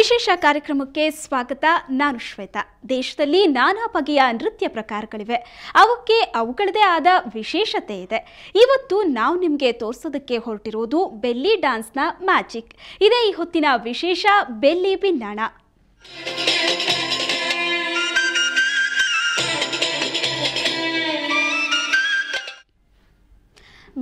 ವಿಶೇಷ ಕಾರ್ಯಕ್ರಮಕ್ಕೆ ಸ್ವಾಗತ. ನಾನು ಶ್ವೇತಾ. ದೇಶದಲ್ಲಿ ನಾನಾ ಬಗೆಯ ನೃತ್ಯ ಪ್ರಕಾರಗಳಿವೆ. ಅವಕ್ಕೆ ಅವುಗಳದೇ ಆದ ವಿಶೇಷತೆ ಇದೆ. ಇವತ್ತು ನಾವು ನಿಮಗೆ ತೋರಿಸೋದಕ್ಕೆ ಹೊರಟಿರೋದು ಬೆಲ್ಲಿ ಡ್ಯಾನ್ಸ್ನ ಮ್ಯಾಜಿಕ್. ಇದೇ ಈ ಹೊತ್ತಿನ ವಿಶೇಷ ಬೆಲ್ಲಿ ಬಿನ್ನಾಣ.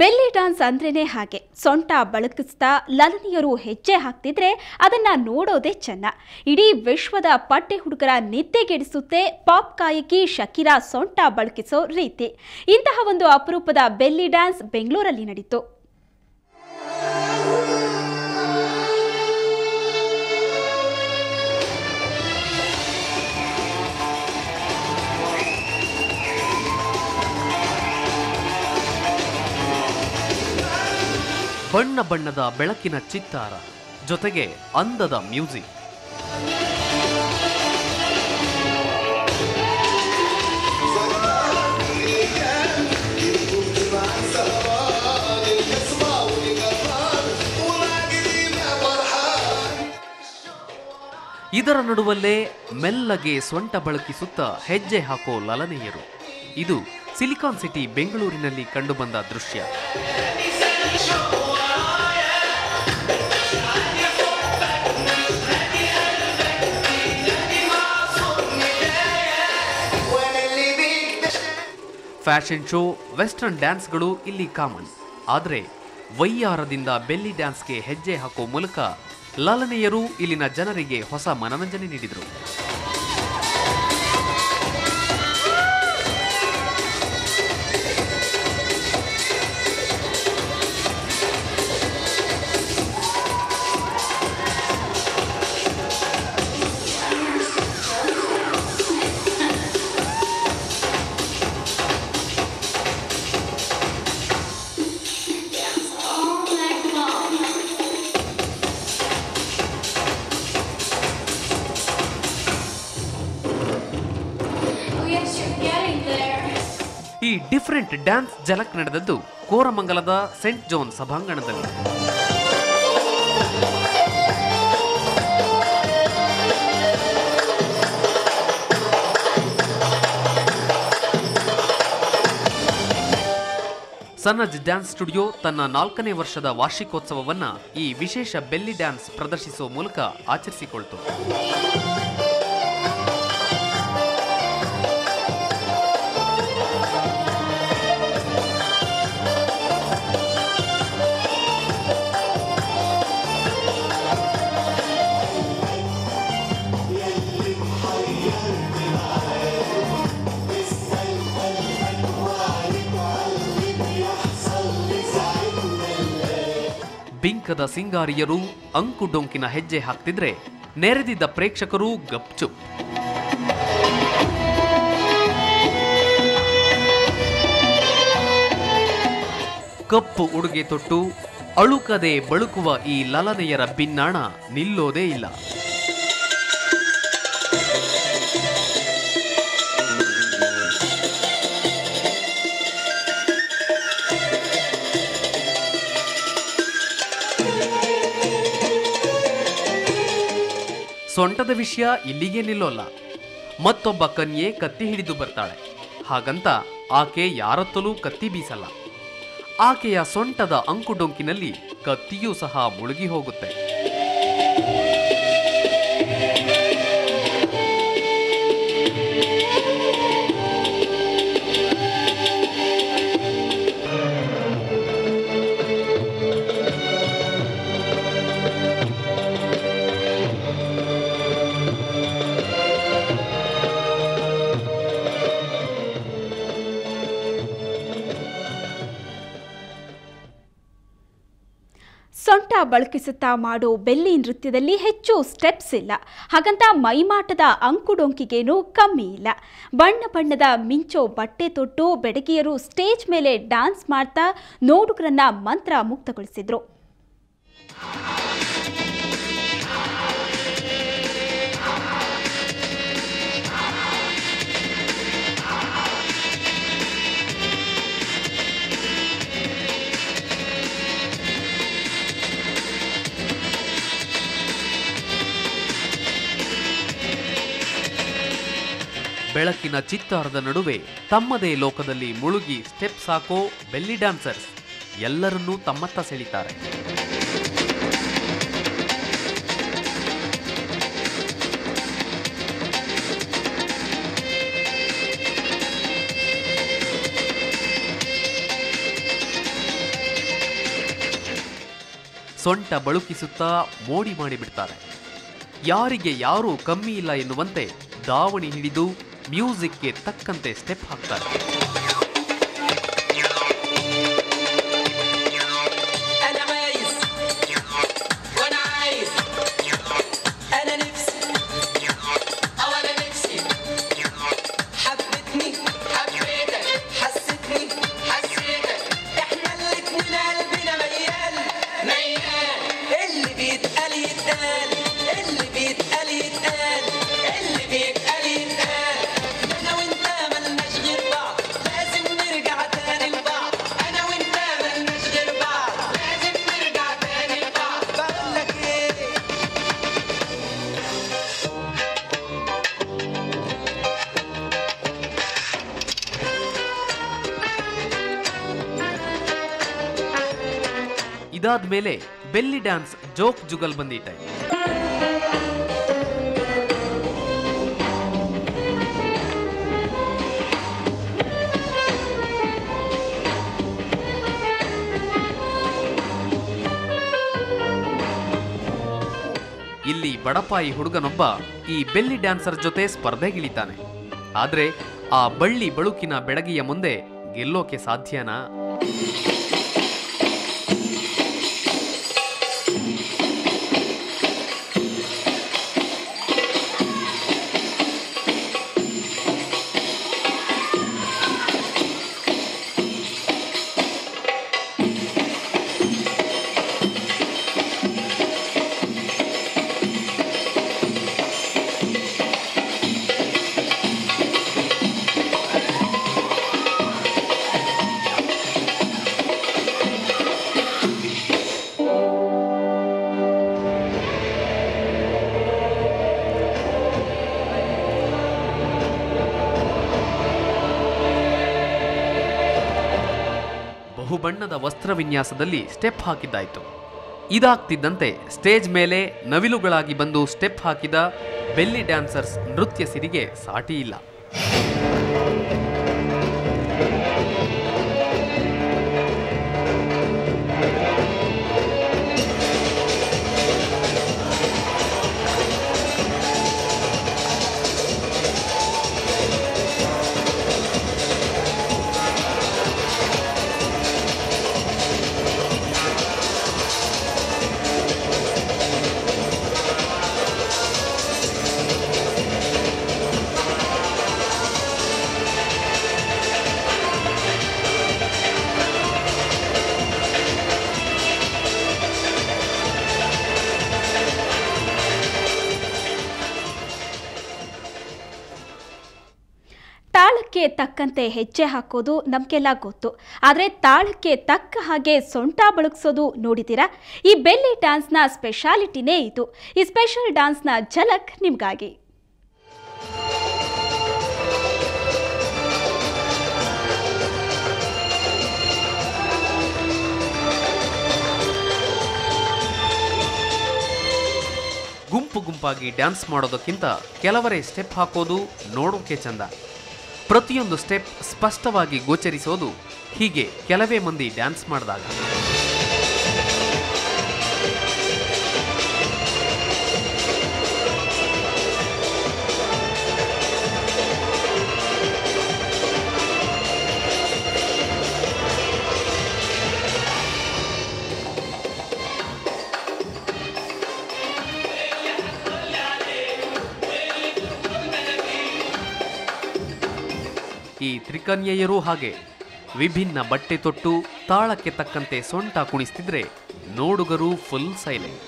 ಬೆಲ್ಲಿ ಡ್ಯಾನ್ಸ್ ಅಂದ್ರೇನೆ ಹಾಗೆ. ಸೊಂಟ ಬಳಕಿಸ್ತಾ ಲಲನಿಯರು ಹೆಜ್ಜೆ ಹಾಕ್ತಿದ್ರೆ ಅದನ್ನ ನೋಡೋದೇ ಚೆನ್ನ. ಇಡೀ ವಿಶ್ವದ ಪಟ್ಟೆ ಹುಡುಗರ ನಿದ್ದೆಗೆಡಿಸುತ್ತೆ ಪಾಪ್ ಗಾಯಕಿ ಶಕೀರಾ ಸೊಂಟ ಬಳಕಿಸೋ ರೀತಿ. ಇಂತಹ ಒಂದು ಅಪರೂಪದ ಬೆಲ್ಲಿ ಡ್ಯಾನ್ಸ್ ಬೆಂಗಳೂರಲ್ಲಿ ನಡೀತು. ಬಣ್ಣ ಬಣ್ಣದ ಬೆಳಕಿನ ಚಿತ್ತಾರ ಜೊತೆಗೆ ಅಂದದ ಮ್ಯೂಸಿಕ್. ಇದರ ನಡುವಲ್ಲೇ ಮೆಲ್ಲಗೆ ಸೊಂಟ ಬಳಕಿಸುತ್ತಾ ಹೆಜ್ಜೆ ಹಾಕೋ ಲಲನೆಯರು. ಇದು ಸಿಲಿಕಾನ್ ಸಿಟಿ ಬೆಂಗಳೂರಿನಲ್ಲಿ ಕಂಡುಬಂದ ದೃಶ್ಯ. ಫ್ಯಾಷನ್ ಶೋ, ವೆಸ್ಟರ್ನ್ ಡ್ಯಾನ್ಸ್ಗಳು ಇಲ್ಲಿ ಕಾಮನ್. ಆದರೆ ವೈಯಾರದಿಂದ ಬೆಲ್ಲಿ ಡ್ಯಾನ್ಸ್ಗೆ ಹೆಜ್ಜೆ ಹಾಕೋ ಮೂಲಕ ಲಲನೆಯರು ಇಲ್ಲಿನ ಜನರಿಗೆ ಹೊಸ ಮನರಂಜನೆ ನೀಡಿದರು. ಈ ಡಿಫರೆಂಟ್ ಡ್ಯಾನ್ಸ್ ಝಲಕ್ ನಡೆದದ್ದು ಕೋರಮಂಗಲದ ಸೆಂಟ್ ಜೋನ್ ಸಭಾಂಗಣದಲ್ಲಿ. ಸನಜ್ ಡ್ಯಾನ್ಸ್ ಸ್ಟುಡಿಯೋ ತನ್ನ 4ನೇ ವರ್ಷದ ವಾರ್ಷಿಕೋತ್ಸವವನ್ನ ಈ ವಿಶೇಷ ಬೆಲ್ಲಿ ಡ್ಯಾನ್ಸ್ ಪ್ರದರ್ಶಿಸುವ ಮೂಲಕ ಆಚರಿಸಿಕೊಳ್ತು. ಬಿಂಕದ ಸಿಂಗಾರಿಯರು ಅಂಕು ಡೊಂಕಿನ ಹೆಜ್ಜೆ ಹಾಕ್ತಿದ್ರೆ ನೆರೆದಿದ್ದ ಪ್ರೇಕ್ಷಕರು ಗಪ್ಚುಪ್. ಕಪ್ಪು ಉಡುಗೆ ತೊಟ್ಟು ಅಳುಕದೆ ಬಳುಕುವ ಈ ಲಲನೆಯರ ಬಿನ್ನಾಣ ನಿಲ್ಲೋದೇ ಇಲ್ಲ. ಸೊಂಟದ ವಿಷಯ ಇಲ್ಲಿಗೆ ನಿಲ್ಲೋಲ್ಲ. ಮತ್ತೊಬ್ಬ ಕನ್ಯೆ ಕತ್ತಿ ಹಿಡಿದು ಬರ್ತಾಳೆ. ಹಾಗಂತ ಆಕೆ ಯಾರತ್ತಲೂ ಕತ್ತಿ ಬೀಸಲ್ಲ. ಆಕೆಯ ಸೊಂಟದ ಅಂಕುಡೊಂಕಿನಲ್ಲಿ ಕತ್ತಿಯೂ ಸಹ ಮುಳುಗಿ ಹೋಗುತ್ತೆ. ಸೊಂಟ ಬಳಕಿಸುತ್ತಾ ಮಾಡೋ ಬೆಲ್ಲಿ ನೃತ್ಯದಲ್ಲಿ ಹೆಚ್ಚು ಸ್ಟೆಪ್ಸ್ ಇಲ್ಲ. ಹಾಗಂತ ಮೈಮಾಟದ ಅಂಕುಡೊಂಕಿಗೇನೂ ಕಮ್ಮಿ ಇಲ್ಲ. ಬಣ್ಣ ಬಣ್ಣದ ಮಿಂಚೋ ಬಟ್ಟೆ ತೊಟ್ಟು ಬೆಡಗಿಯರು ಸ್ಟೇಜ್ ಮೇಲೆ ಡ್ಯಾನ್ಸ್ ಮಾಡ್ತಾ ನೋಡುಗರನ್ನ ಮಂತ್ರ ಮುಕ್ತಗೊಳಿಸಿದ್ರು. ಬೆಳಕಿನ ಚಿತ್ತಾರದ ನಡುವೆ ತಮ್ಮದೇ ಲೋಕದಲ್ಲಿ ಮುಳುಗಿ ಸ್ಟೆಪ್ಸ್ ಹಾಕೋ ಬೆಲ್ಲಿ ಡ್ಯಾನ್ಸರ್ಸ್ ಎಲ್ಲರನ್ನೂ ತಮ್ಮತ್ತ ಸೆಳೀತಾರೆ. ಸೊಂಟ ಬಳುಕಿಸುತ್ತಾ ಮೋಡಿ ಮಾಡಿಬಿಡ್ತಾರೆ. ಯಾರಿಗೆ ಯಾರೂ ಕಮ್ಮಿ ಇಲ್ಲ ಎನ್ನುವಂತೆ ದಾವಣಿ ಹಿಡಿದು ಮ್ಯೂಸಿಕ್ಗೆ ತಕ್ಕಂತೆ ಸ್ಟೆಪ್ ಹಾಕ್ತಾರೆ. ಇದಾದ್ಮೇಲೆ ಬೆಲ್ಲಿ ಡ್ಯಾನ್ಸ್ ಜೋಕ್ ಜುಗಲ್ ಬಂದಿಟ್ಟೆ. ಇಲ್ಲಿ ಬಡಪಾಯಿ ಹುಡುಗನೊಬ್ಬ ಈ ಬೆಲ್ಲಿ ಡ್ಯಾನ್ಸರ್ ಜೊತೆ ಸ್ಪರ್ಧೆಗಿಳಿತಾನೆ. ಆದ್ರೆ ಆ ಬಳ್ಳಿ ಬಳುಕಿನ ಬೆಡಗಿಯ ಮುಂದೆ ಗೆಲ್ಲೋಕೆ ಸಾಧ್ಯನಾ? ಬಹುಬಣ್ಣದ ವಸ್ತ್ರ ವಿನ್ಯಾಸದಲ್ಲಿ ಸ್ಟೆಪ್ ಹಾಕಿದ್ದಾಯಿತು. ಇದಾಗ್ತಿದ್ದಂತೆ ಸ್ಟೇಜ್ ಮೇಲೆ ನವಿಲುಗಳಾಗಿ ಬಂದು ಸ್ಟೆಪ್ ಹಾಕಿದ ಬೆಲ್ಲಿ ಡ್ಯಾನ್ಸರ್ಸ್ ನೃತ್ಯ ಸಿರಿಗೆ ಸಾಟಿ ಇಲ್ಲ. ತಾಳಕ್ಕೆ ತಕ್ಕಂತೆ ಹೆಜ್ಜೆ ಹಾಕೋದು ನಮಗೆಲ್ಲ ಗೊತ್ತು. ಆದರೆ ತಾಳಕ್ಕೆ ತಕ್ಕ ಹಾಗೆ ಸೊಂಟ ಬಳಗಿಸೋದು ನೋಡಿದ್ದೀರಾ? ಈ ಬೆಲ್ಲಿ ಡ್ಯಾನ್ಸ್ನ ಸ್ಪೆಷಾಲಿಟಿನೇ ಇದು. ಈ ಸ್ಪೆಷಲ್ ಡ್ಯಾನ್ಸ್ನ ಝಲಕ್ ನಿಮಗಾಗಿ. ಗುಂಪು ಗುಂಪಾಗಿ ಡ್ಯಾನ್ಸ್ ಮಾಡೋದಕ್ಕಿಂತ ಕೆಲವರೇ ಸ್ಟೆಪ್ ಹಾಕೋದು ನೋಡೋಕೆ ಚಂದ. ಪ್ರತಿಯೊಂದು ಸ್ಟೆಪ್ ಸ್ಪಷ್ಟವಾಗಿ ಗೋಚರಿಸೋದು ಹೀಗೆ ಕೆಲವೇ ಮಂದಿ ಡ್ಯಾನ್ಸ್ ಮಾಡಿದಾಗ. ಈ ತ್ರಿಕನ್ಯೆಯರೂ ಹಾಗೆ ವಿಭಿನ್ನ ಬಟ್ಟೆ ತೊಟ್ಟು ತಾಳಕ್ಕೆ ತಕ್ಕಂತೆ ಸೊಂಟ ಕುಣಿಸ್ತಿದ್ರೆ ನೋಡುಗರು ಫುಲ್ ಸೈಲೆಂಟ್.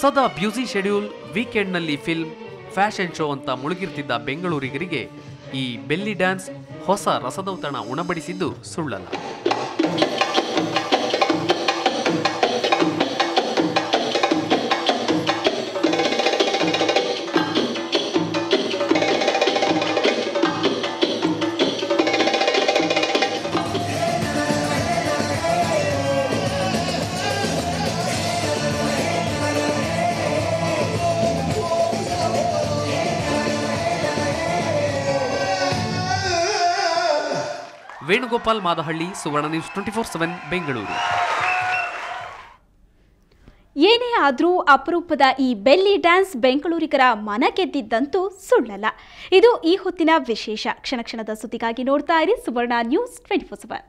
ಸದಾ ಬ್ಯೂಸಿ ಶೆಡ್ಯೂಲ್, ವೀಕೆಂಡ್ನಲ್ಲಿ ಫಿಲ್ಮ್, ಫ್ಯಾಷನ್ ಶೋ ಅಂತ ಮುಳುಗಿರ್ತಿದ್ದ ಬೆಂಗಳೂರಿಗರಿಗೆ ಈ ಬೆಲ್ಲಿ ಡ್ಯಾನ್ಸ್ ಹೊಸ ರಸದೌತಣ ಉಣಬಡಿಸಿದ್ದು ಸುಳ್ಳಲ್ಲ. ವೇಣುಗೋಪಾಲ್ ಮಾದಹಳ್ಳಿ, ಸುವರ್ಣ ನ್ಯೂಸ್ 24/7 ಬೆಂಗಳೂರು. ಏನೇ ಆದರೂ ಅಪರೂಪದ ಈ ಬೆಲ್ಲಿ ಡ್ಯಾನ್ಸ್ ಬೆಂಗಳೂರಿಗರ ಮನ ಗೆದ್ದಿದ್ದಂತೂ ಸುಳ್ಳಲ್ಲ. ಇದು ಈ ಹೊತ್ತಿನ ವಿಶೇಷ. ಕ್ಷಣ ಕ್ಷಣದ ಸುದ್ದಿಗಾಗಿ ನೋಡ್ತಾ ಇರಿ ಸುವರ್ಣ ನ್ಯೂಸ್ 24/7.